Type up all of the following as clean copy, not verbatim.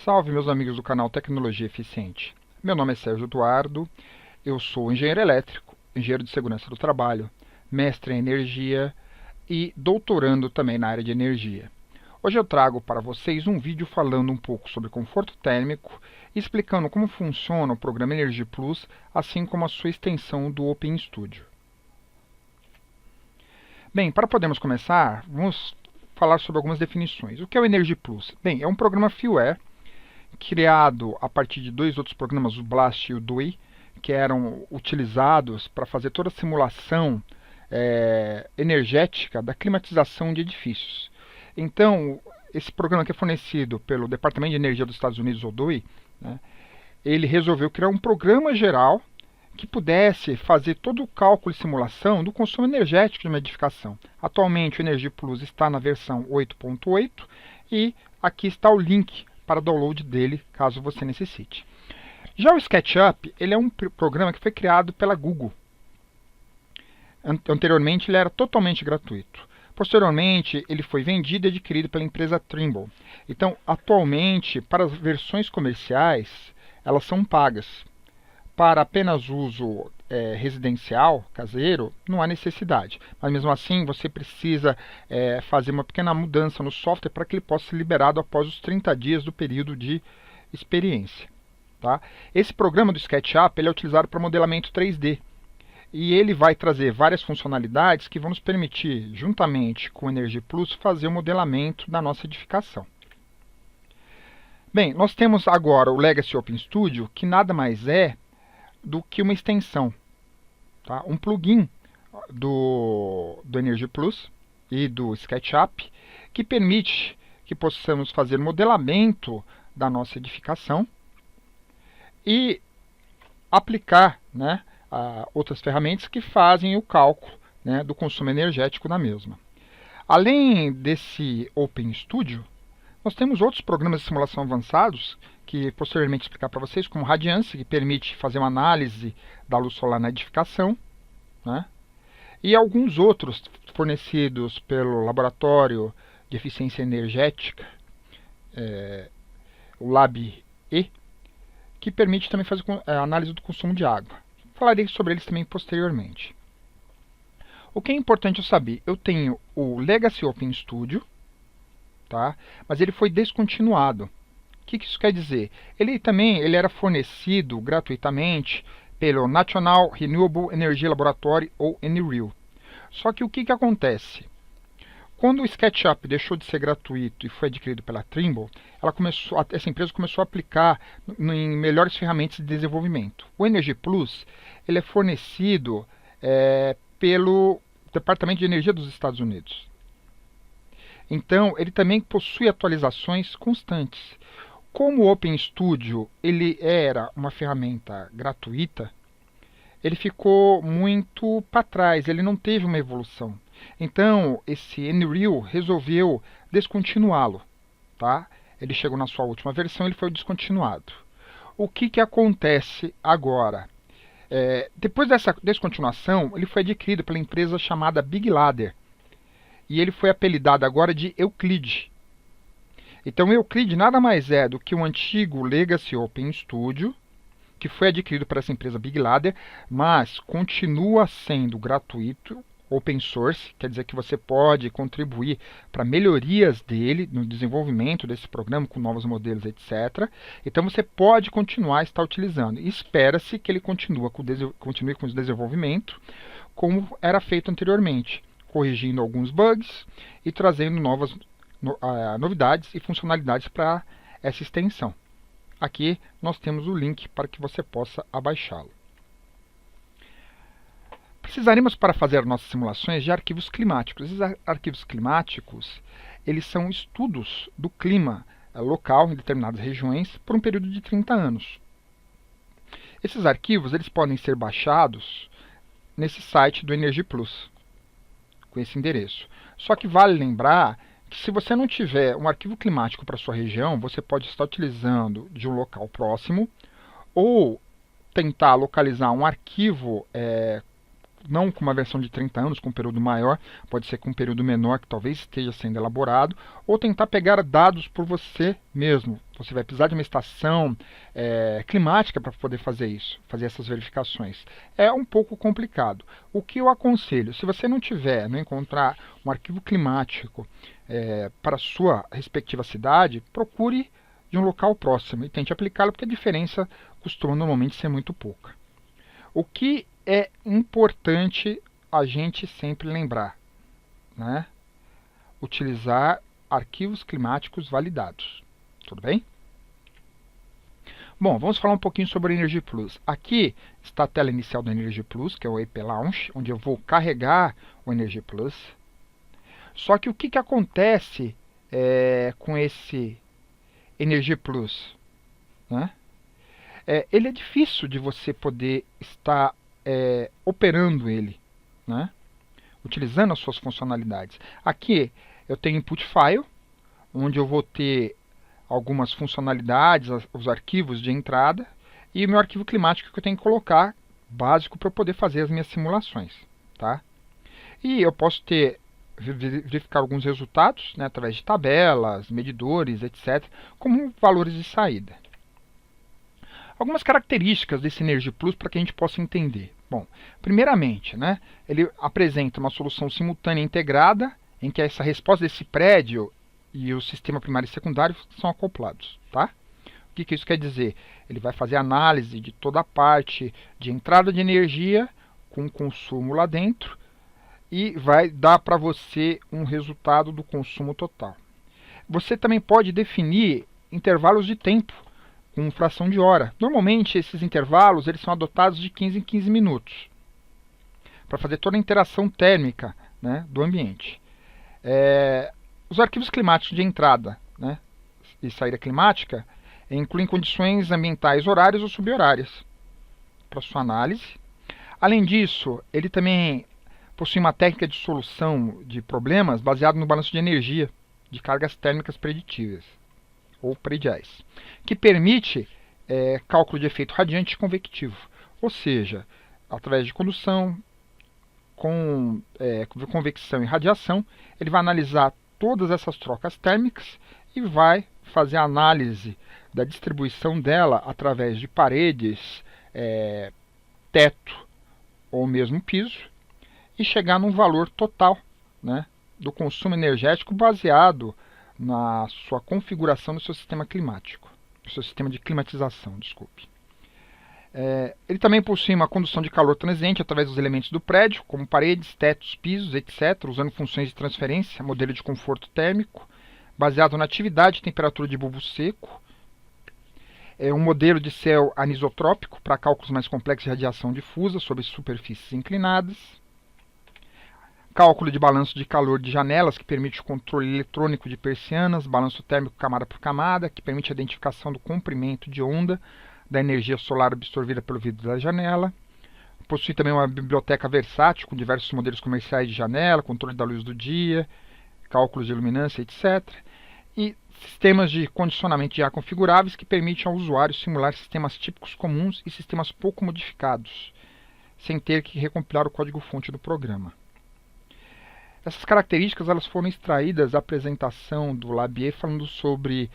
Salve, meus amigos do canal Tecnologia Eficiente. Meu nome é Sérgio Eduardo, eu sou engenheiro elétrico, engenheiro de segurança do trabalho, mestre em energia e doutorando também na área de energia. Hoje eu trago para vocês um vídeo falando um pouco sobre conforto térmico e explicando como funciona o programa Energy Plus, assim como a sua extensão do OpenStudio. Bem, para podermos começar, vamos falar sobre algumas definições. O que é o Energy Plus? Bem, é um programa freeware criado a partir de dois outros programas, o Blast e o DOI, que eram utilizados para fazer toda a simulação energética da climatização de edifícios. Então, esse programa que é fornecido pelo Departamento de Energia dos Estados Unidos, o DOI, né, ele resolveu criar um programa geral que pudesse fazer todo o cálculo e simulação do consumo energético de uma edificação. Atualmente o Energy Plus está na versão 8.8 e aqui está o link para download dele, caso você necessite. Já o SketchUp, ele é um programa que foi criado pela Google. Anteriormente ele era totalmente gratuito. Posteriormente ele foi vendido e adquirido pela empresa Trimble. Então, atualmente, para as versões comerciais, elas são pagas. Para apenas uso residencial, caseiro, não há necessidade. Mas mesmo assim, você precisa fazer uma pequena mudança no software para que ele possa ser liberado após os 30 dias do período de experiência. Tá? Esse programa do SketchUp ele é utilizado para modelamento 3D. E ele vai trazer várias funcionalidades que vão nos permitir, juntamente com o Energy Plus, fazer o modelamento da nossa edificação. Bem, nós temos agora o Legacy Open Studio, que nada mais é do que uma extensão, tá? Um plugin do Energy Plus e do SketchUp, que permite que possamos fazer modelamento da nossa edificação e aplicar, né, outras ferramentas que fazem o cálculo, né, do consumo energético da mesma. Além desse Open Studio, nós temos outros programas de simulação avançados que posteriormente explicar para vocês, como Radiance, que permite fazer uma análise da luz solar na edificação, né? E alguns outros fornecidos pelo Laboratório de Eficiência Energética, o LabE, que permite também fazer a análise do consumo de água. Falarei sobre eles também posteriormente. O que é importante eu saber? Eu tenho o Legacy Open Studio, tá? Mas ele foi descontinuado. O que isso quer dizer? Ele era fornecido gratuitamente pelo National Renewable Energy Laboratory, ou NREL. Só que o que acontece? Quando o SketchUp deixou de ser gratuito e foi adquirido pela Trimble, essa empresa começou a aplicar em melhores ferramentas de desenvolvimento. O Energy Plus ele é fornecido pelo Departamento de Energia dos Estados Unidos. Então, ele também possui atualizações constantes. Como o OpenStudio ele era uma ferramenta gratuita, ele ficou muito para trás, ele não teve uma evolução. Então, esse NREL resolveu descontinuá-lo. Tá? Ele chegou na sua última versão e ele foi descontinuado. O que acontece agora? Depois dessa descontinuação, ele foi adquirido pela empresa chamada Big Ladder. E ele foi apelidado agora de Euclid. Então, o Euclid nada mais é do que um antigo Legacy Open Studio, que foi adquirido por essa empresa Big Ladder, mas continua sendo gratuito, open source, quer dizer que você pode contribuir para melhorias dele, no desenvolvimento desse programa, com novos modelos, etc. Então, você pode continuar a estar utilizando. E espera-se que ele continue com o desenvolvimento, como era feito anteriormente, corrigindo alguns bugs e trazendo novas novidades e funcionalidades para essa extensão. Aqui nós temos o link para que você possa abaixá-lo. Precisaremos para fazer nossas simulações de arquivos climáticos. Esses arquivos climáticos eles são estudos do clima local em determinadas regiões por um período de 30 anos. Esses arquivos eles podem ser baixados nesse site do Energy Plus, com esse endereço. Só que vale lembrar que se você não tiver um arquivo climático para sua região, você pode estar utilizando de um local próximo ou tentar localizar um arquivo não com uma versão de 30 anos, com um período maior, pode ser com um período menor que talvez esteja sendo elaborado, ou tentar pegar dados por você mesmo. Você vai precisar de uma estação climática para poder fazer isso, fazer essas verificações. É um pouco complicado. O que eu aconselho, se você não encontrar um arquivo climático para a sua respectiva cidade, procure de um local próximo e tente aplicá-lo, porque a diferença costuma normalmente ser muito pouca. O que é importante a gente sempre lembrar, né? Utilizar arquivos climáticos validados. Tudo bem? Bom, vamos falar um pouquinho sobre o Energy Plus. Aqui está a tela inicial do Energy Plus, que é o EP Launch, onde eu vou carregar o Energy Plus. Só que o que acontece com esse Energy Plus, né? Ele é difícil de você poder estar operando ele, né? Utilizando as suas funcionalidades. Aqui eu tenho input file, onde eu vou ter algumas funcionalidades, os arquivos de entrada, e o meu arquivo climático que eu tenho que colocar, básico, para eu poder fazer as minhas simulações. Tá? E eu posso verificar alguns resultados, né, através de tabelas, medidores, etc., como valores de saída. Algumas características desse Energy Plus para que a gente possa entender. Bom, primeiramente, né, ele apresenta uma solução simultânea integrada, em que essa resposta desse prédio e o sistema primário e secundário são acoplados. Tá? O que isso quer dizer? Ele vai fazer análise de toda a parte de entrada de energia com consumo lá dentro e vai dar para você um resultado do consumo total. Você também pode definir intervalos de tempo com fração de hora. Normalmente esses intervalos eles são adotados de 15 em 15 minutos para fazer toda a interação térmica, né, do ambiente. Os arquivos climáticos de entrada, né, e saída climática incluem condições ambientais horárias ou subhorárias para sua análise. Além disso, ele também possui uma técnica de solução de problemas baseada no balanço de energia de cargas térmicas preditíveis ou prediais, que permite cálculo de efeito radiante e convectivo, ou seja, através de condução, convecção e radiação, ele vai analisar todas essas trocas térmicas e vai fazer a análise da distribuição dela através de paredes, teto ou mesmo piso e chegar num valor total, né, do consumo energético baseado na sua configuração do seu sistema climático, do seu sistema de climatização, desculpe. Ele também possui uma condução de calor transiente através dos elementos do prédio, como paredes, tetos, pisos, etc., usando funções de transferência, modelo de conforto térmico, baseado na atividade e temperatura de bulbo seco, um modelo de céu anisotrópico para cálculos mais complexos de radiação difusa sobre superfícies inclinadas, cálculo de balanço de calor de janelas, que permite o controle eletrônico de persianas, balanço térmico camada por camada, que permite a identificação do comprimento de onda da energia solar absorvida pelo vidro da janela. Possui também uma biblioteca versátil com diversos modelos comerciais de janela, controle da luz do dia, cálculos de iluminância, etc. E sistemas de condicionamento de ar configuráveis que permitem ao usuário simular sistemas típicos comuns e sistemas pouco modificados, sem ter que recompilar o código-fonte do programa. Essas características elas foram extraídas da apresentação do Labier falando sobre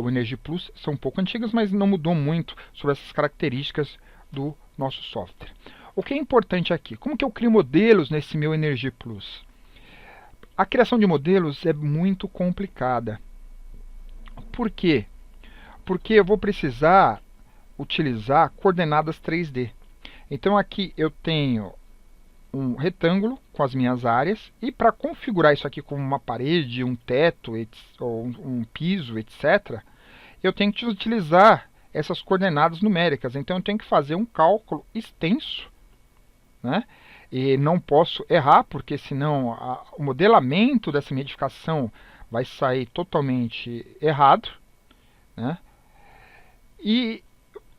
o Energy Plus. São um pouco antigas, mas não mudou muito sobre essas características do nosso software. O que é importante aqui? Como que eu crio modelos nesse meu Energy Plus? A criação de modelos é muito complicada. Por quê? Porque eu vou precisar utilizar coordenadas 3D. Então aqui eu tenho um retângulo com as minhas áreas e para configurar isso aqui como uma parede, um teto ou um piso, etc., eu tenho que utilizar essas coordenadas numéricas. Então eu tenho que fazer um cálculo extenso, né? E não posso errar, porque senão o modelamento dessa minha edificação vai sair totalmente errado, né? E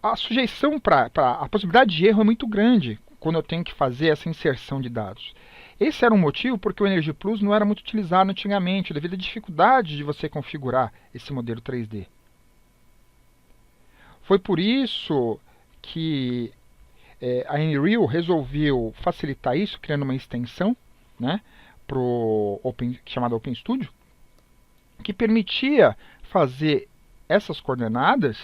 a sujeição a possibilidade de erro é muito grande quando eu tenho que fazer essa inserção de dados. Esse era um motivo porque o Energy Plus não era muito utilizado antigamente, devido à dificuldade de você configurar esse modelo 3D. Foi por isso que a Nreal resolveu facilitar isso, criando uma extensão, né, chamada OpenStudio, que permitia fazer essas coordenadas,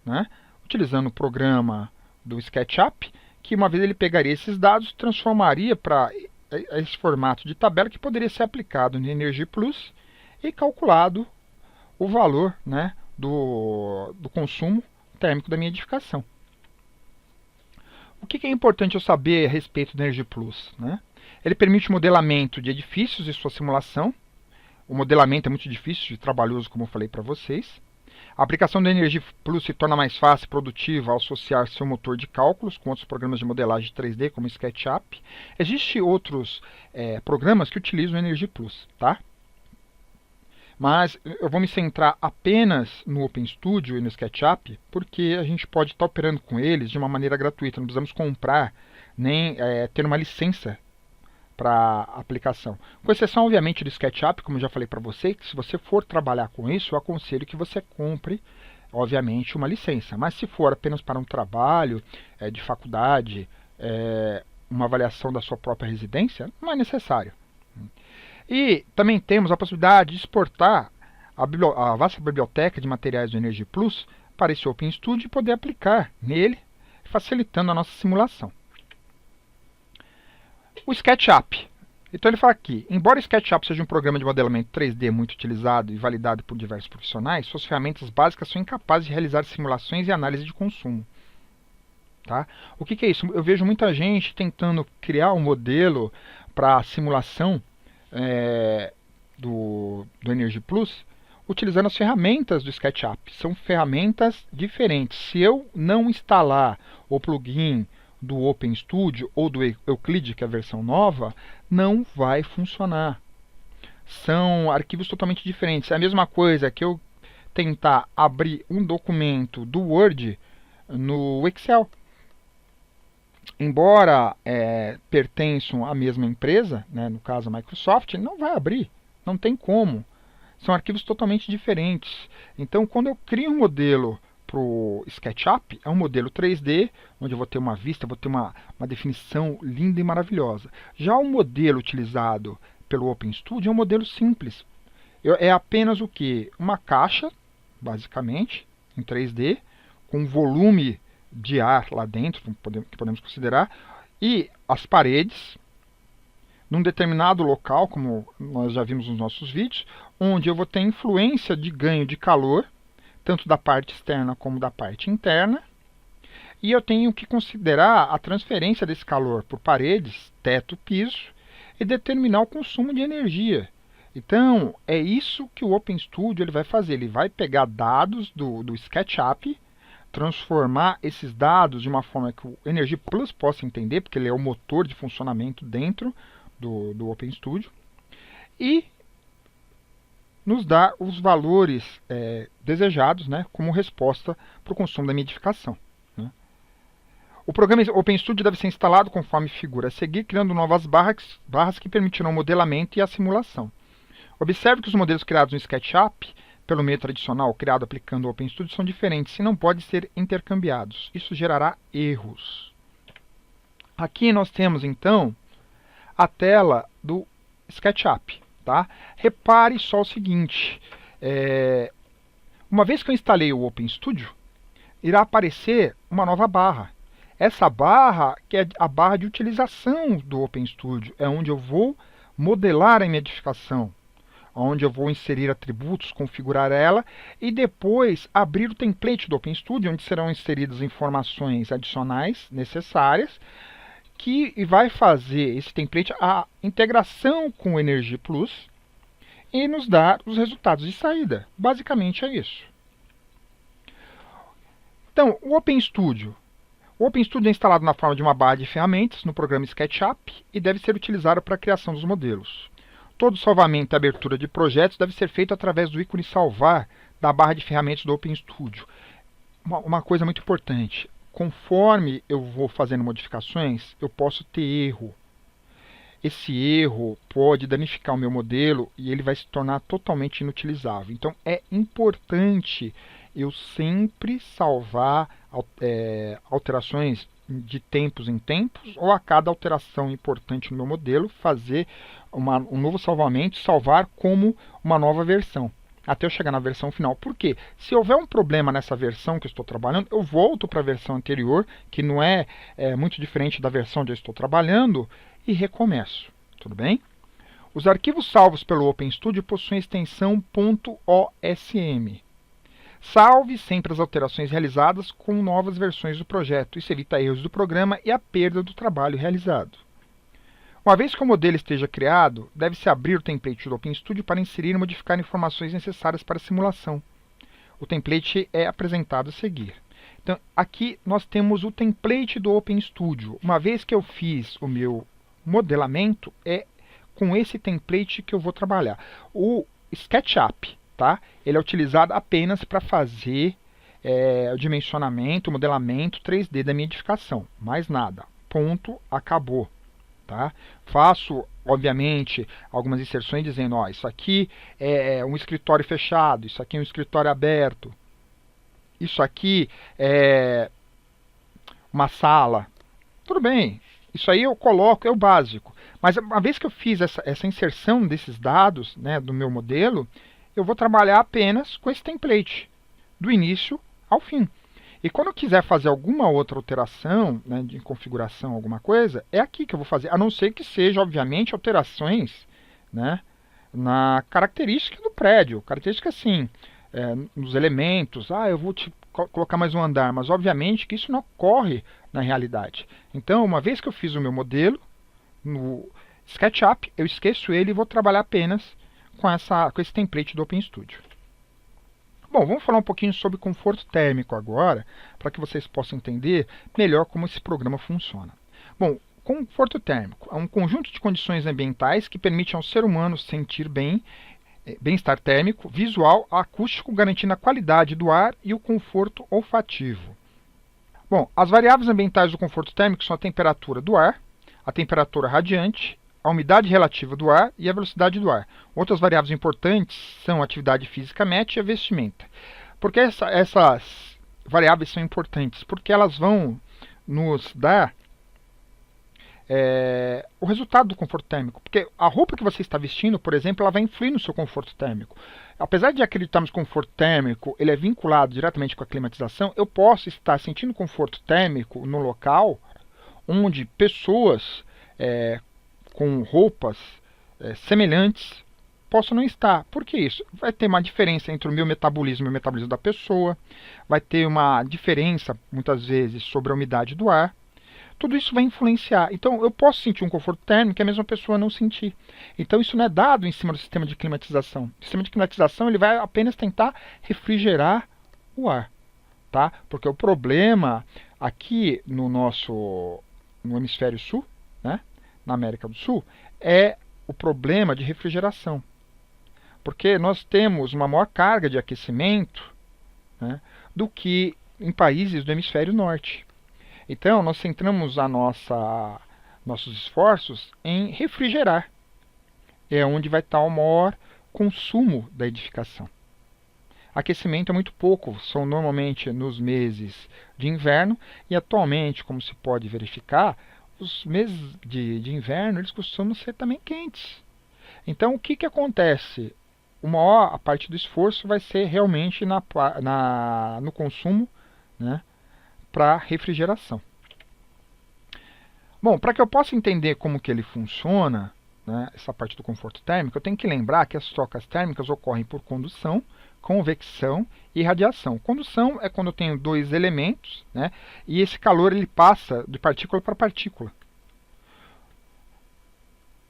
né, utilizando o programa do SketchUp, que uma vez ele pegaria esses dados, transformaria para esse formato de tabela que poderia ser aplicado no Energy Plus e calculado o valor, né, do consumo térmico da minha edificação. O que é importante eu saber a respeito do Energy Plus, né? Ele permite modelamento de edifícios e sua simulação. O modelamento é muito difícil e trabalhoso, como eu falei para vocês. A aplicação do Energy Plus se torna mais fácil e produtiva ao associar seu motor de cálculos com outros programas de modelagem 3D, como o SketchUp. Existem outros programas que utilizam o Energy Plus, tá? Mas eu vou me centrar apenas no OpenStudio e no SketchUp, porque a gente pode estar operando com eles de uma maneira gratuita. Não precisamos comprar nem ter uma licença para aplicação. Com exceção, obviamente, do SketchUp, como eu já falei para você, que se você for trabalhar com isso, eu aconselho que você compre, obviamente, uma licença. Mas se for apenas para um trabalho de faculdade, uma avaliação da sua própria residência, não é necessário. E também temos a possibilidade de exportar a vasta biblioteca de materiais do Energy Plus para esse OpenStudio e poder aplicar nele, facilitando a nossa simulação. O SketchUp. Então ele fala aqui, embora o SketchUp seja um programa de modelamento 3D muito utilizado e validado por diversos profissionais, suas ferramentas básicas são incapazes de realizar simulações e análise de consumo. Tá? O que é isso? Eu vejo muita gente tentando criar um modelo para simulação do Energy Plus, utilizando as ferramentas do SketchUp. São ferramentas diferentes. Se eu não instalar o plugin do OpenStudio ou do Euclid, que é a versão nova, não vai funcionar. São arquivos totalmente diferentes. É a mesma coisa que eu tentar abrir um documento do Word no Excel. Embora pertençam à mesma empresa, né, no caso a Microsoft, ele não vai abrir, não tem como. São arquivos totalmente diferentes. Então, quando eu crio um modelo para o SketchUp, é um modelo 3D, onde eu vou ter uma vista, vou ter uma definição linda e maravilhosa. Já o modelo utilizado pelo OpenStudio é um modelo simples. É apenas o que? Uma caixa, basicamente, em 3D, com volume de ar lá dentro, que podemos considerar, e as paredes, num determinado local, como nós já vimos nos nossos vídeos, onde eu vou ter influência de ganho de calor, tanto da parte externa como da parte interna, e eu tenho que considerar a transferência desse calor por paredes, teto, piso, e determinar o consumo de energia. Então, é isso que o OpenStudio ele vai fazer. Ele vai pegar dados do SketchUp, transformar esses dados de uma forma que o Energy Plus possa entender, porque ele é o motor de funcionamento dentro do OpenStudio, e nos dar os valores desejados, né, como resposta para o consumo da minha edificação. Né. O programa OpenStudio deve ser instalado conforme figura a seguir, criando novas barras que permitirão o modelamento e a simulação. Observe que os modelos criados no SketchUp pelo meio tradicional criado aplicando o OpenStudio são diferentes e não podem ser intercambiados. Isso gerará erros. Aqui nós temos então a tela do SketchUp. Tá? Repare só o seguinte, uma vez que eu instalei o OpenStudio, irá aparecer uma nova barra. Essa barra que é a barra de utilização do OpenStudio, é onde eu vou modelar a minha edificação, onde eu vou inserir atributos, configurar ela e depois abrir o template do OpenStudio, onde serão inseridas informações adicionais necessárias, que vai fazer esse template a integração com o Energy Plus e nos dar os resultados de saída. Basicamente é isso. Então, o OpenStudio é instalado na forma de uma barra de ferramentas no programa SketchUp e deve ser utilizado para a criação dos modelos. Todo salvamento e abertura de projetos deve ser feito através do ícone salvar da barra de ferramentas do OpenStudio. Uma coisa muito importante, conforme eu vou fazendo modificações, eu posso ter erro. Esse erro pode danificar o meu modelo e ele vai se tornar totalmente inutilizável. Então é importante eu sempre salvar alterações de tempos em tempos, ou a cada alteração importante no meu modelo, fazer um novo salvamento, salvar como uma nova versão, até eu chegar na versão final. Por quê? Se houver um problema nessa versão que eu estou trabalhando, eu volto para a versão anterior, que não é muito diferente da versão onde eu estou trabalhando, e recomeço. Tudo bem? Os arquivos salvos pelo OpenStudio possuem a extensão .osm. Salve sempre as alterações realizadas com novas versões do projeto. Isso evita erros do programa e a perda do trabalho realizado. Uma vez que o modelo esteja criado, deve-se abrir o template do OpenStudio para inserir e modificar informações necessárias para a simulação. O template é apresentado a seguir. Então, aqui nós temos o template do OpenStudio. Uma vez que eu fiz o meu modelamento, é com esse template que eu vou trabalhar. O SketchUp, tá? Ele é utilizado apenas para fazer o dimensionamento, o modelamento 3D da minha edificação. Mais nada. Ponto, acabou. Tá? Faço, obviamente, algumas inserções dizendo, ó, isso aqui é um escritório fechado, isso aqui é um escritório aberto, isso aqui é uma sala. Tudo bem, isso aí eu coloco, é o básico. Mas uma vez que eu fiz essa inserção desses dados, né, do meu modelo, eu vou trabalhar apenas com esse template, do início ao fim. E quando eu quiser fazer alguma outra alteração, né, de configuração, alguma coisa, é aqui que eu vou fazer, a não ser que seja, obviamente, alterações, né, na característica do prédio. Característica assim, nos elementos, eu vou colocar mais um andar, mas obviamente que isso não ocorre na realidade. Então, uma vez que eu fiz o meu modelo, no SketchUp, eu esqueço ele e vou trabalhar apenas com esse template do OpenStudio. Bom, vamos falar um pouquinho sobre conforto térmico agora, para que vocês possam entender melhor como esse programa funciona. Bom, conforto térmico é um conjunto de condições ambientais que permitem ao ser humano sentir bem-estar térmico, visual, acústico, garantindo a qualidade do ar e o conforto olfativo. Bom, as variáveis ambientais do conforto térmico são a temperatura do ar, a temperatura radiante, a umidade relativa do ar e a velocidade do ar. Outras variáveis importantes são a atividade física média e a vestimenta. Por que essas variáveis são importantes? Porque elas vão nos dar o resultado do conforto térmico. Porque a roupa que você está vestindo, por exemplo, ela vai influir no seu conforto térmico. Apesar de acreditarmos que o conforto térmico ele é vinculado diretamente com a climatização, eu posso estar sentindo conforto térmico no local onde pessoas com roupas semelhantes possam não estar. Por que isso? Vai ter uma diferença entre o meu metabolismo e o metabolismo da pessoa, vai ter uma diferença, muitas vezes, sobre a umidade do ar. Tudo isso vai influenciar. Então, eu posso sentir um conforto térmico que a mesma pessoa não sentir. Então, isso não é dado em cima do sistema de climatização. O sistema de climatização ele vai apenas tentar refrigerar o ar. Tá? Porque o problema aqui no hemisfério sul, né, na América do Sul, é o problema de refrigeração. Porque nós temos uma maior carga de aquecimento, né, do que em países do hemisfério norte. Então, nós centramos nossos esforços em refrigerar. É onde vai estar o maior consumo da edificação. Aquecimento é muito pouco, são normalmente nos meses de inverno, e atualmente, como se pode verificar, os meses de inverno eles costumam ser também quentes. Então, o que acontece? A parte do esforço vai ser realmente no consumo, né, para refrigeração. Bom, para que eu possa entender como que ele funciona, né, essa parte do conforto térmico, eu tenho que lembrar que as trocas térmicas ocorrem por condução, convecção e radiação. Condução é quando eu tenho dois elementos, né, e esse calor ele passa de partícula para partícula.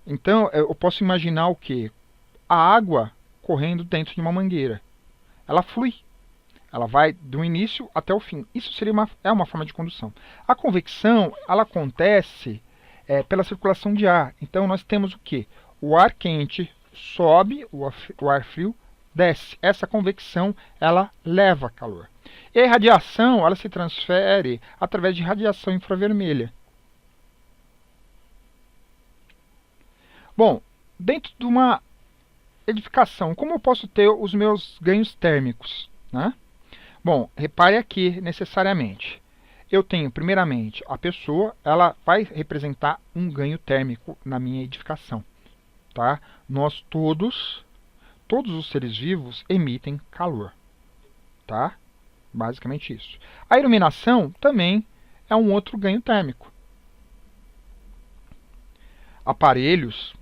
Então, eu posso imaginar o quê? A água correndo dentro de uma mangueira. Ela flui. Ela vai do início até o fim. Isso seria uma forma de condução. A convecção ela acontece pela circulação de ar. Então, nós temos o quê? O ar quente sobe, o ar frio desce. Essa convecção ela leva calor. E a radiação ela se transfere através de radiação infravermelha. Bom, dentro de uma edificação, como eu posso ter os meus ganhos térmicos, né? Bom, repare aqui necessariamente. eu tenho, primeiramente, a pessoa, ela vai representar um ganho térmico na minha edificação. Tá? Nós todos os seres vivos emitem calor. Tá? Basicamente isso. A iluminação também é um outro ganho térmico. Aparelhos,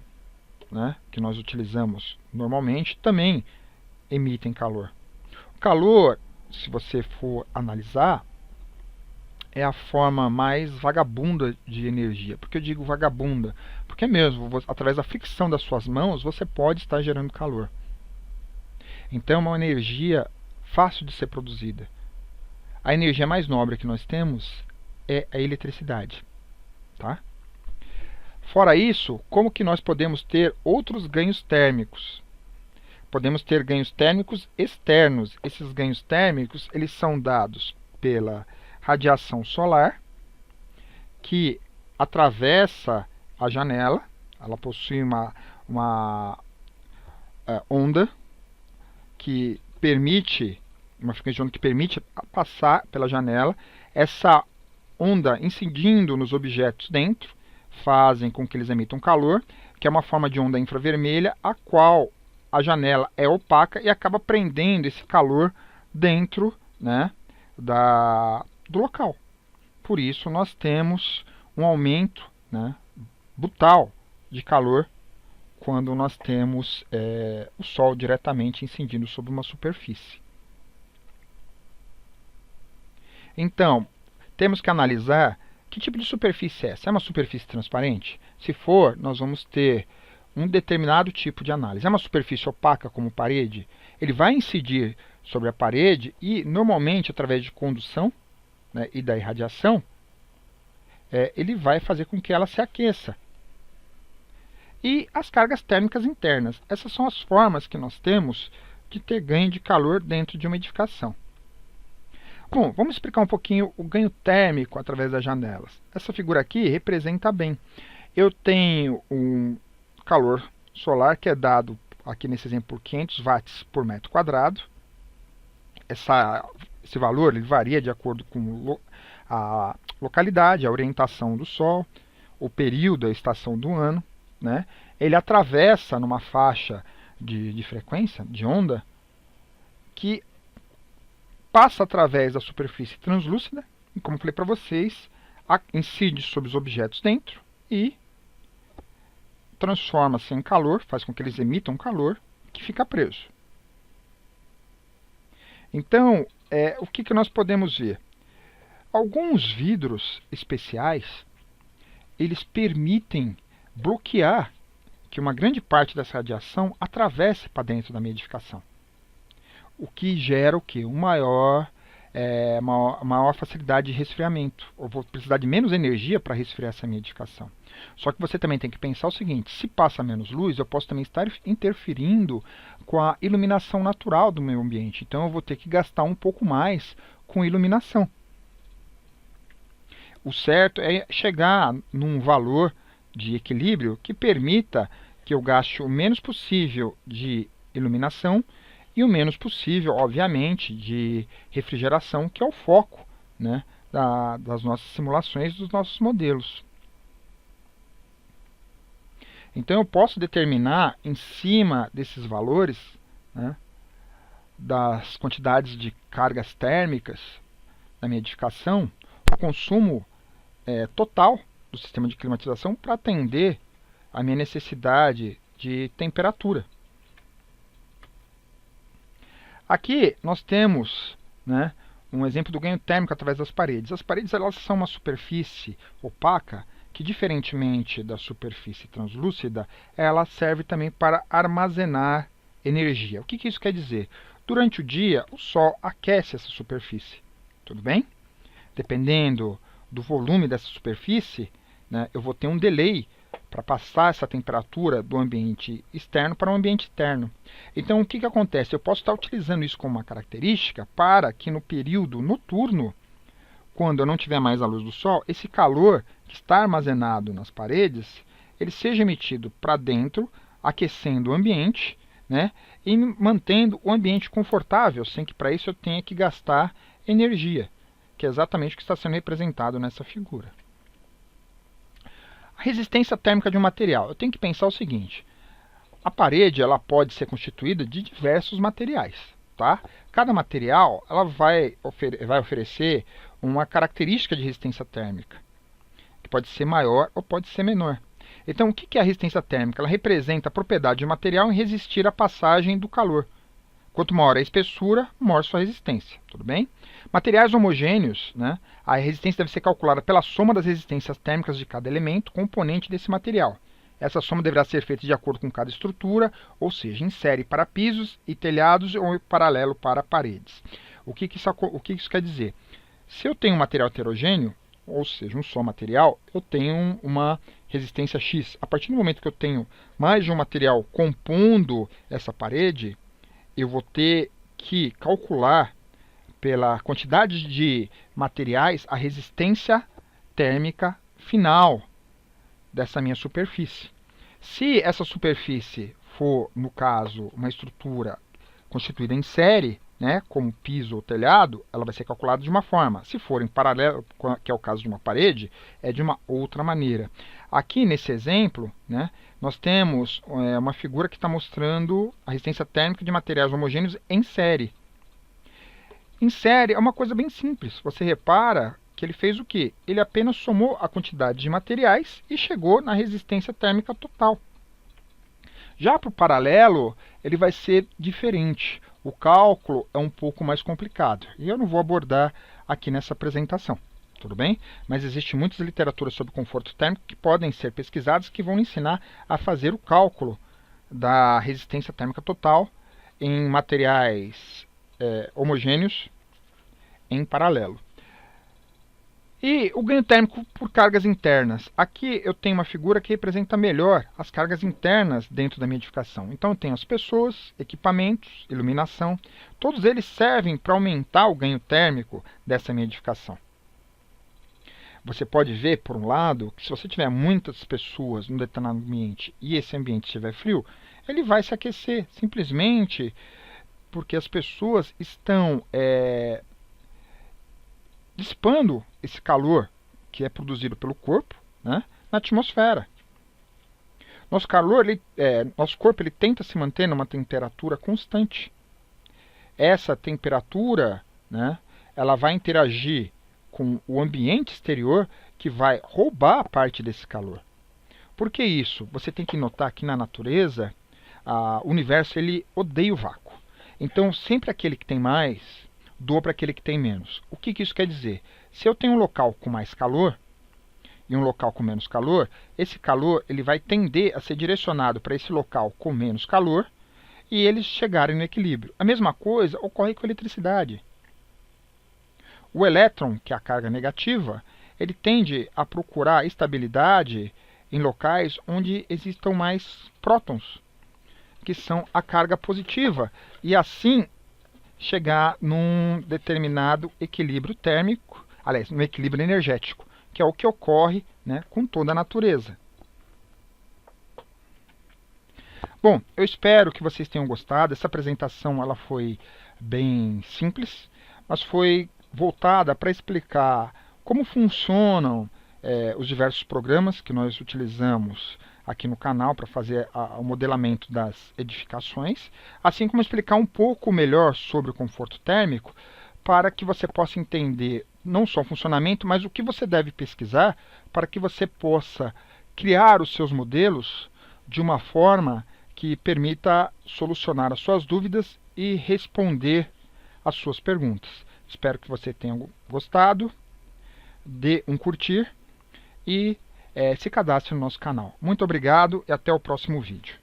né, que nós utilizamos normalmente também emitem calor. O calor, se você for analisar, é a forma mais vagabunda de energia. Por que eu digo vagabunda? Porque mesmo, através da fricção das suas mãos, você pode estar gerando calor. Então é uma energia fácil de ser produzida. A energia mais nobre que nós temos é a eletricidade. Tá? Fora isso, como que nós podemos ter outros ganhos térmicos? Podemos ter ganhos térmicos externos. Esses ganhos térmicos, eles são dados pela radiação solar, que atravessa a janela. Ela possui uma onda que permite, uma frequência de onda que permite passar pela janela. Essa onda incidindo nos objetos dentro fazem com que eles emitam calor, que é uma forma de onda infravermelha, a qual a janela é opaca e acaba prendendo esse calor dentro, né, do local. Por isso nós temos um aumento, né, brutal de calor quando nós temos o Sol diretamente incidindo sobre uma superfície. Então, temos que analisar que tipo de superfície é essa. É uma superfície transparente? Se for, nós vamos ter um determinado tipo de análise. É uma superfície opaca como parede? Ele vai incidir sobre a parede e, normalmente, através de condução, né, e da irradiação, ele vai fazer com que ela se aqueça. E as cargas térmicas internas. Essas são as formas que nós temos de ter ganho de calor dentro de uma edificação. Bom, vamos explicar um pouquinho o ganho térmico através das janelas. Essa figura aqui representa bem. Eu tenho um calor solar que é dado, aqui nesse exemplo, por 500 watts por metro quadrado. Esse valor ele varia de acordo com a localidade, a orientação do Sol, o período, a estação do ano. Né? Ele atravessa numa faixa de frequência, de onda, que passa através da superfície translúcida, e como falei para vocês, incide sobre os objetos dentro e transforma-se em calor, faz com que eles emitam calor, que fica preso. Então, o que nós podemos ver? Alguns vidros especiais, eles permitem bloquear que uma grande parte dessa radiação atravesse para dentro da minha edificação. O que gera o quê? Uma maior facilidade de resfriamento. Eu vou precisar de menos energia para resfriar essa minha edificação. Só que você também tem que pensar o seguinte, se passa menos luz, eu posso também estar interferindo com a iluminação natural do meu ambiente. Então eu vou ter que gastar um pouco mais com iluminação. O certo é chegar num valor de equilíbrio que permita que eu gaste o menos possível de iluminação e o menos possível, obviamente, de refrigeração, que é o foco, né, das nossas simulações, dos nossos modelos. Então eu posso determinar, em cima desses valores, né, das quantidades de cargas térmicas da minha edificação, o consumo total do sistema de climatização para atender a minha necessidade de temperatura. Aqui nós temos, né, um exemplo do ganho térmico através das paredes. As paredes elas são uma superfície opaca que, diferentemente da superfície translúcida, ela serve também para armazenar energia. O que isso quer dizer? Durante o dia, o Sol aquece essa superfície. Tudo bem? Dependendo do volume dessa superfície, né, eu vou ter um delay para passar essa temperatura do ambiente externo para o ambiente interno. Então, o que acontece? Eu posso estar utilizando isso como uma característica para que no período noturno, quando eu não tiver mais a luz do Sol, esse calor que está armazenado nas paredes, ele seja emitido para dentro, aquecendo o ambiente, né, e mantendo o ambiente confortável, sem que para isso eu tenha que gastar energia. que é exatamente o que está sendo representado nessa figura. A resistência térmica de um material. Eu tenho que pensar o seguinte: a parede ela pode ser constituída de diversos materiais. Tá? Cada material ela vai oferecer uma característica de resistência térmica, que pode ser maior ou pode ser menor. Então, o que é a resistência térmica? Ela representa a propriedade de material em resistir à passagem do calor. Quanto maior a espessura, maior sua resistência. Tudo bem? Materiais homogêneos, né, a resistência deve ser calculada pela soma das resistências térmicas de cada elemento componente desse material. Essa soma deverá ser feita de acordo com cada estrutura, ou seja, em série para pisos e telhados ou em paralelo para paredes. O que isso quer dizer? Se eu tenho um material heterogêneo, ou seja, um só material, eu tenho uma resistência X. A partir do momento que eu tenho mais de um material compondo essa parede, eu vou ter que calcular pela quantidade de materiais a resistência térmica final dessa minha superfície. Se essa superfície for, no caso, uma estrutura constituída em série, né, como piso ou telhado, ela vai ser calculada de uma forma. Se for em paralelo, que é o caso de uma parede, é de uma outra maneira. Aqui nesse exemplo, né, nós temos uma figura que está mostrando a resistência térmica de materiais homogêneos em série. Em série é uma coisa bem simples. Você repara que ele fez o quê? Ele apenas somou a quantidade de materiais e chegou na resistência térmica total. Já para o paralelo, ele vai ser diferente. O cálculo é um pouco mais complicado e eu não vou abordar aqui nessa apresentação, tudo bem? Mas existe muitas literaturas sobre conforto térmico que podem ser pesquisadas que vão ensinar a fazer o cálculo da resistência térmica total em materiais homogêneos em paralelo. E o ganho térmico por cargas internas. Aqui eu tenho uma figura que representa melhor as cargas internas dentro da minha edificação. Então eu tenho as pessoas, equipamentos, iluminação. Todos eles servem para aumentar o ganho térmico dessa minha edificação. Você pode ver, por um lado, que se você tiver muitas pessoas num determinado ambiente e esse ambiente estiver frio, ele vai se aquecer simplesmente porque as pessoas estão dissipando esse calor que é produzido pelo corpo, né, na atmosfera. Nosso corpo ele tenta se manter numa temperatura constante. Essa temperatura, né, ela vai interagir com o ambiente exterior que vai roubar parte desse calor. Por que isso? Você tem que notar que na natureza, o universo ele odeia o vácuo. Então, sempre aquele que tem mais doa para aquele que tem menos. O que isso quer dizer? Se eu tenho um local com mais calor e um local com menos calor, esse calor ele vai tender a ser direcionado para esse local com menos calor e eles chegarem no equilíbrio. A mesma coisa ocorre com a eletricidade. O elétron, que é a carga negativa, ele tende a procurar estabilidade em locais onde existam mais prótons, que são a carga positiva, e assim chegar num determinado equilíbrio térmico, aliás, no equilíbrio energético, que é o que ocorre, né, com toda a natureza. Bom, eu espero que vocês tenham gostado. Essa apresentação ela foi bem simples, mas foi voltada para explicar como funcionam os diversos programas que nós utilizamos aqui no canal para fazer o modelamento das edificações, assim como explicar um pouco melhor sobre o conforto térmico, para que você possa entender não só o funcionamento, mas o que você deve pesquisar para que você possa criar os seus modelos de uma forma que permita solucionar as suas dúvidas e responder às suas perguntas. Espero que você tenha gostado, dê um curtir e se cadastre no nosso canal. Muito obrigado e até o próximo vídeo.